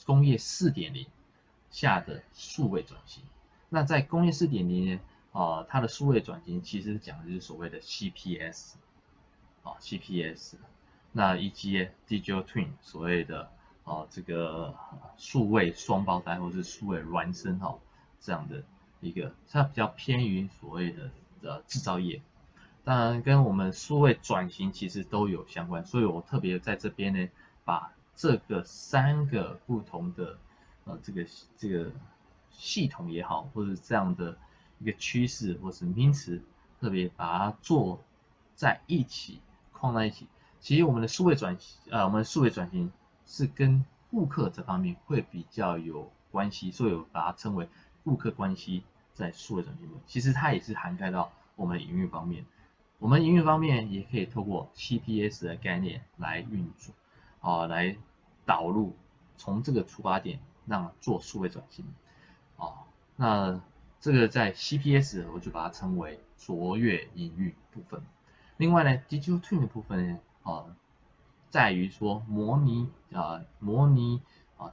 工业4.0下的数位转型。那在工业4.0呢，它的数位转型其实讲的就是所谓的 CPS，CPS，那以及 Digital Twin 所谓的这个数位双胞胎或是数位孪生这样的一个，它比较偏于所谓的制造业。当然跟我们数位转型其实都有相关，所以我特别在这边呢，把这个3个不同的这个系统也好，或者这样的一个趋势或是名词，特别把它做在一起，框在一起。其实我们的数位转型是跟顾客这方面会比较有关系，所以我把它称为顾客关系在数位转型。其实它也是涵盖到我们营运方面。我们营运方面也可以透过 CPS 的概念来运作，来导入，从这个出发点让做数位转型。那这个在 CPS 我就把它称为卓越营运部分。另外呢 Digital Twin 的部分呢，在于说模拟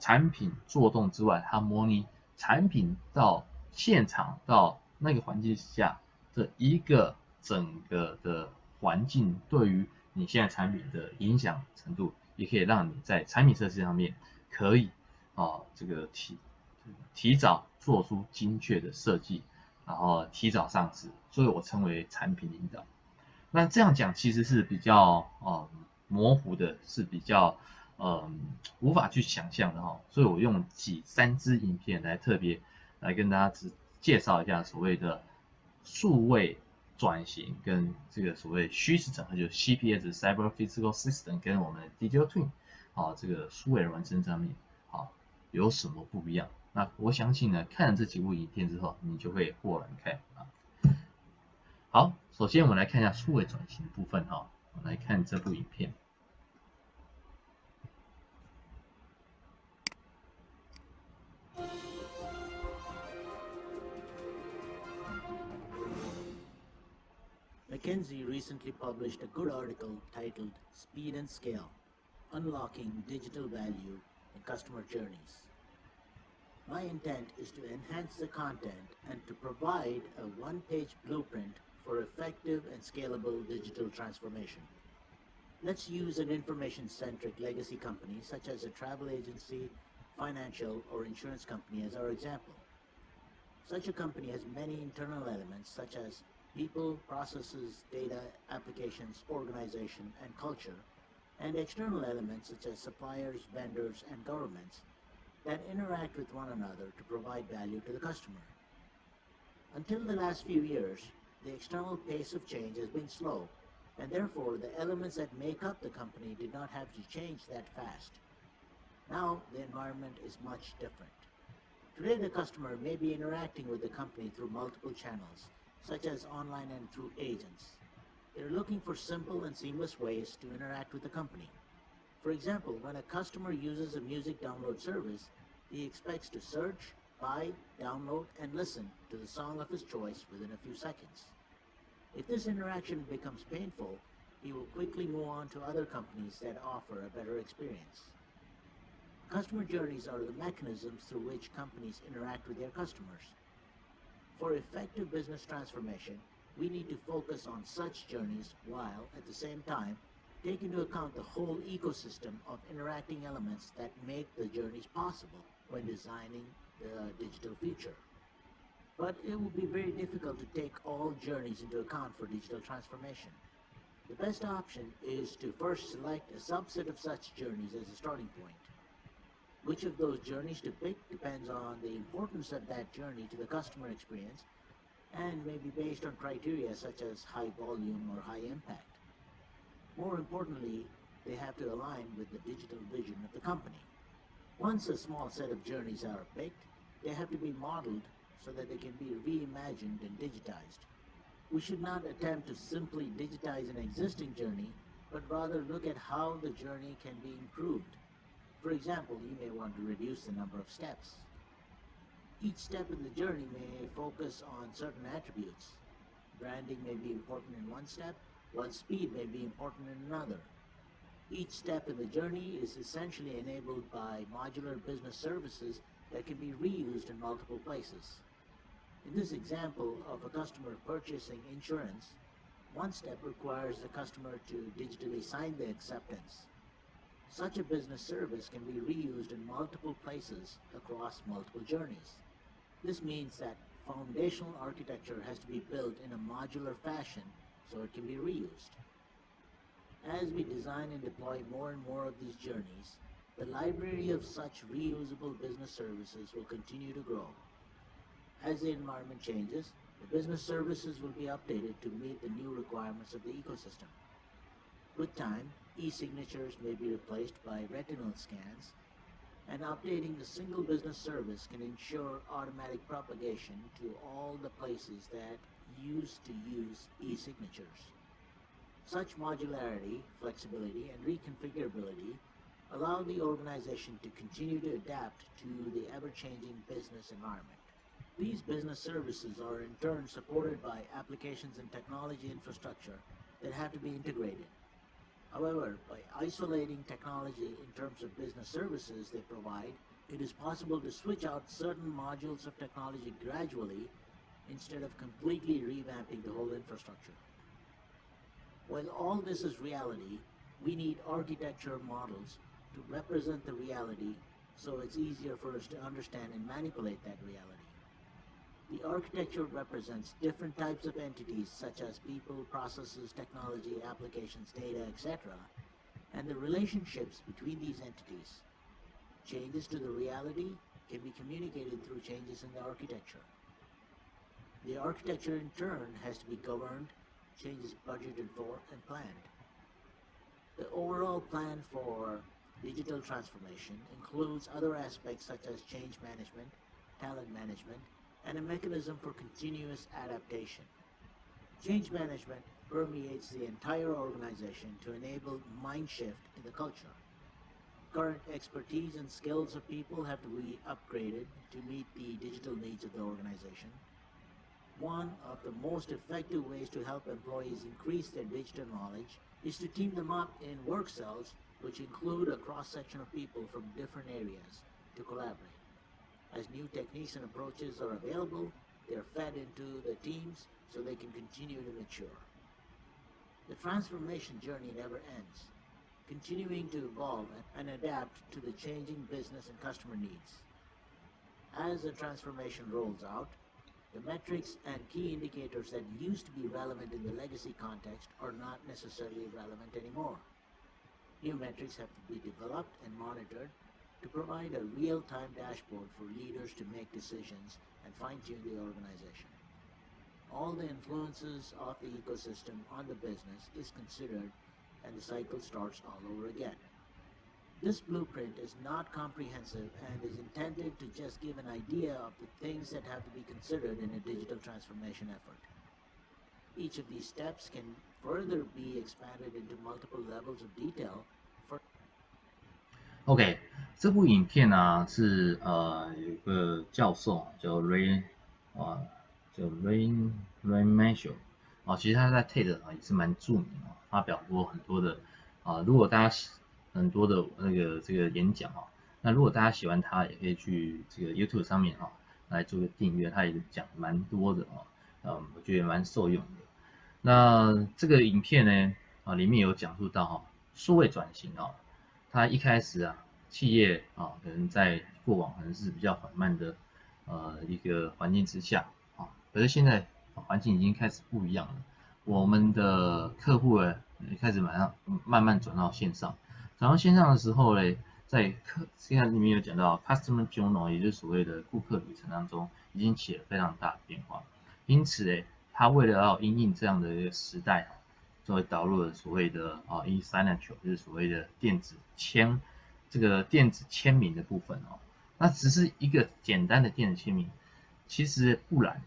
产品作动之外，它模拟产品到现场到那个环境下的一个整个的环境对于你现在产品的影响程度，也可以让你在产品设计上面可以这个提早做出精确的设计，然后提早上市，所以我称为产品引导。那这样讲其实是比较模糊的，是比较无法去想象的所以我用3支影片来特别来跟大家介绍一下所谓的数位转型跟这个所谓虚实整合，就是 CPS Cyber Physical System 跟我们的 Digital Twin 这个数位孪生上面有什么不一样。那我相信呢，看了这几部影片之后，你就会豁然开朗。好，首先我们来看一下数位转型的部分我们来看这部影片。McKinsey recently published a good article titled Speed and Scale: Unlocking Digital Value in Customer Journeys. My intent is to enhance the content and to provide a one-page blueprint for effective and scalable digital transformation. Let's use an information-centric legacy company such as a travel agency, financial, or insurance company as our example. Such a company has many internal elements such as people, processes, data, applications, organization, and culture, and external elements such as suppliers, vendors, and governments that interact with one another to provide value to the customer. Until the last few years, the external pace of change has been slow, and therefore the elements that make up the company did not have to change that fast. Now the environment is much different. Today the customer may be interacting with the company through multiple channels, such as online and through agents. They're looking for simple and seamless ways to interact with the company. For example, when a customer uses a music download service, he expects to search, buy, download, and listen to the song of his choice within a few seconds. If this interaction becomes painful, he will quickly move on to other companies that offer a better experience. Customer journeys are the mechanisms through which companies interact with their customers. For effective business transformation, we need to focus on such journeys while, at the same time, take into account the whole ecosystem of interacting elements that make the journeys possible when designing the digital future. But it will be very difficult to take all journeys into account for digital transformation. The best option is to first select a subset of such journeys as a starting point. Which of those journeys to pick depends on the importance of that journey to the customer experience and may be based on criteria such as high volume or high impact. More importantly, they have to align with the digital vision of the company. Once a small set of journeys are picked, they have to be modeled so that they can be reimagined and digitized. We should not attempt to simply digitize an existing journey, but rather look at how the journey can be improved. For example, you may want to reduce the number of steps. Each step in the journey may focus on certain attributes. Branding may be important in one step, while speed may be important in another. Each step in the journey is essentially enabled by modular business services that can be reused in multiple places. In this example of a customer purchasing insurance, one step requires the customer to digitally sign the acceptance. Such a business service can be reused in multiple places across multiple journeys. This means that foundational architecture has to be built in a modular fashion so it can be reused. As we design and deploy more and more of these journeys, the library of such reusable business services will continue to grow. As the environment changes, the business services will be updated to meet the new requirements of the ecosystem. With time, e-signatures may be replaced by retinal scans, and updating the single business service can ensure automatic propagation to all the places that used to use e-signatures. Such modularity, flexibility, and reconfigurability allow the organization to continue to adapt to the ever-changing business environment. These business services are in turn supported by applications and technology infrastructure that have to be integrated. However, by isolating technology in terms of business services they provide, it is possible to switch out certain modules of technology gradually instead of completely revamping the whole infrastructure. While all this is reality, we need architecture models to represent the reality so it's easier for us to understand and manipulate that reality. The architecture represents different types of entities such as people, processes, technology, applications, data, etc., and the relationships between these entities. Changes to the reality can be communicated through changes in the architecture. The architecture in turn has to be governed, changes budgeted for, and planned. The overall plan for digital transformation includes other aspects such as change management, talent management, and a mechanism for continuous adaptation. Change management permeates the entire organization to enable mind shift in the culture. Current expertise and skills of people have to be upgraded to meet the digital needs of the organization. One of the most effective ways to help employees increase their digital knowledge is to team them up in work cells, which include a cross-section of people from different areas to collaborate. As new techniques and approaches are available, they are fed into the teams so they can continue to mature. The transformation journey never ends, continuing to evolve and adapt to the changing business and customer needs. As the transformation rolls out, the metrics and key indicators that used to be relevant in the legacy context are not necessarily relevant anymore. New metrics have to be developed and monitored to provide a real-time dashboard for leaders to make decisions and fine-tune the organization. All the influences of the ecosystem on the business is considered, and the cycle starts all over again. This blueprint is not comprehensive and is intended to just give an idea of the things that have to be considered in a digital transformation effort. Each of these steps can further be expanded into multiple levels of detail. OK， 这部影片呢、是有一个教授叫 Ray Marshall 其实他在 TED 也是蛮著名发表过很多的如果大家很多的这个演讲那如果大家喜欢他，也可以去这个 YouTube 上面来做个订阅，他也讲蛮多的我觉得也蛮受用的。那这个影片呢里面有讲述到数位转型它一开始企业可能在过往可能是比较缓慢的一个环境之下可是现在环境已经开始不一样了，我们的客户开始慢慢转到线上，转到线上的时候呢，现在里面有讲到 customer journey， 也就是所谓的顾客旅程当中，已经起了非常大的变化。因此他为了要因应这样的一个时代，就会导入了所谓的e-signature， 就是所谓的电子签名的部分那只是一个简单的电子签名，其实不然。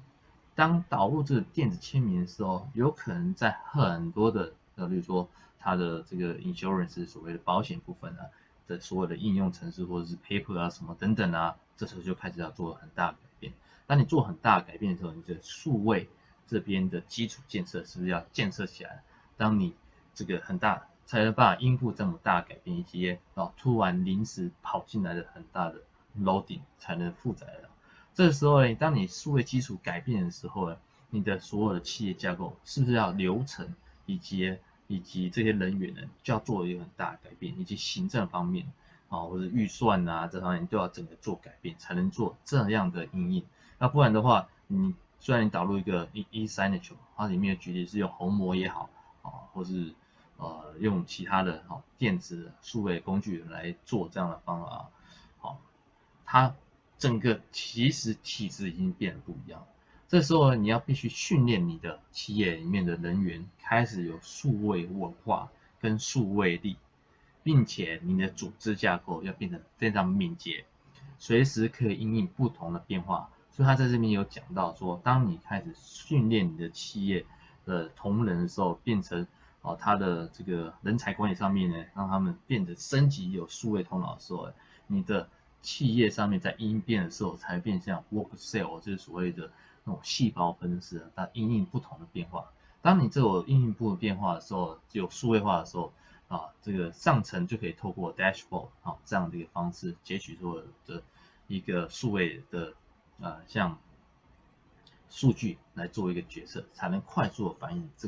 当导入这个电子签名的时候，有可能在很多的，比如说它的这个 insurance 所谓的保险部分的所有的应用程式或者是 paper什么等等这时候就开始要做很大的改变。当你做很大的改变的时候，你的数位这边的基础建设是不是要建设起来？当你这个很大才能办法应付这么大的改变，以及突然临时跑进来的很大的 loading 才能负载了。这个时候呢，当你数位基础改变的时候呢，你的所有的企业架构是不是要流程以及这些人员呢，就要做一个很大的改变，以及行政方面或者预算啊这方面都要整个做改变，才能做这样的因应。那不然的话，虽然你导入一个 e-signature， 它里面的举例是用虹膜也好或是用其他的电子数位工具来做这样的方法它整个其实体制已经变得不一样。这时候你要必须训练你的企业里面的人员开始有数位文化跟数位力，并且你的组织架构要变得非常敏捷，随时可以因应不同的变化。所以他在这边有讲到说，当你开始训练你的企业的同仁的时候，变成他的这个人才管理上面呢，让他们变得升级有数位头脑的时候，你的企业上面在应变的时候才变像 work cell， 就是所谓的那种细胞分支，它因应不同的变化。当你这有因应不同的变化的时候，有数位化的时候这个上层就可以透过 dashboard 这样的一个方式截取所有的一个数位的像数据来做一个决策，才能快速的反映这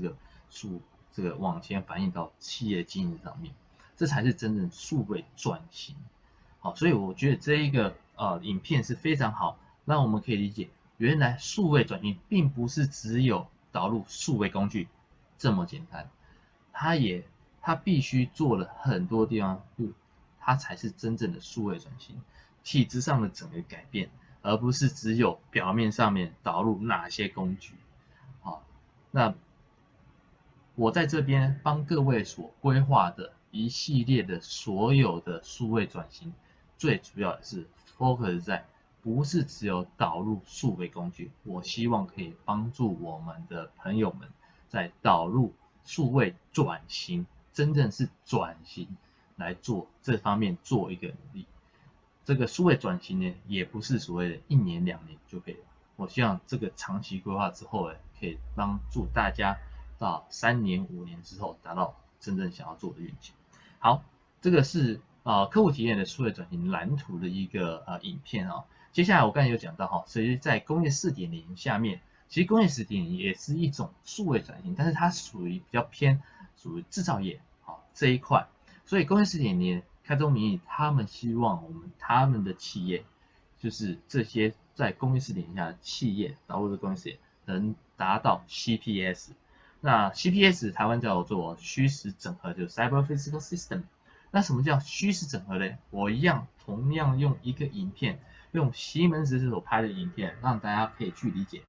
个往前反映到企业经营上面，这才是真正数位转型。所以我觉得这一个影片是非常好，让我们可以理解，原来数位转型并不是只有导入数位工具这么简单，它必须做了很多地方，它才是真正的数位转型，体制上的整个改变，而不是只有表面上面导入哪些工具。那我在这边帮各位所规划的一系列的所有的数位转型，最主要的是 focus 在不是只有导入数位工具，我希望可以帮助我们的朋友们在导入数位转型，真正是转型来做这方面做一个努力。这个数位转型呢，也不是所谓的1年2年就可以了。我希望这个长期规划之后呢，可以帮助大家到3年5年之后达到真正想要做的愿景。好，这个是客户体验的数位转型蓝图的一个影片接下来我刚才有讲到所以在工业 4.0 下面，其实工业 4.0 也是一种数位转型，但是它属于比较偏属于制造业这一块。所以工业 4.0 开宗明义，他们希望他们的企业，就是这些在工业 4.0 下的企业导入的工业 4.0 能达到 CPS。那 CPS 台湾叫做虚实整合，就是 Cyber Physical System。那什么叫虚实整合呢？我同样用一个影片，用西门子所拍的影片，让大家可以去理解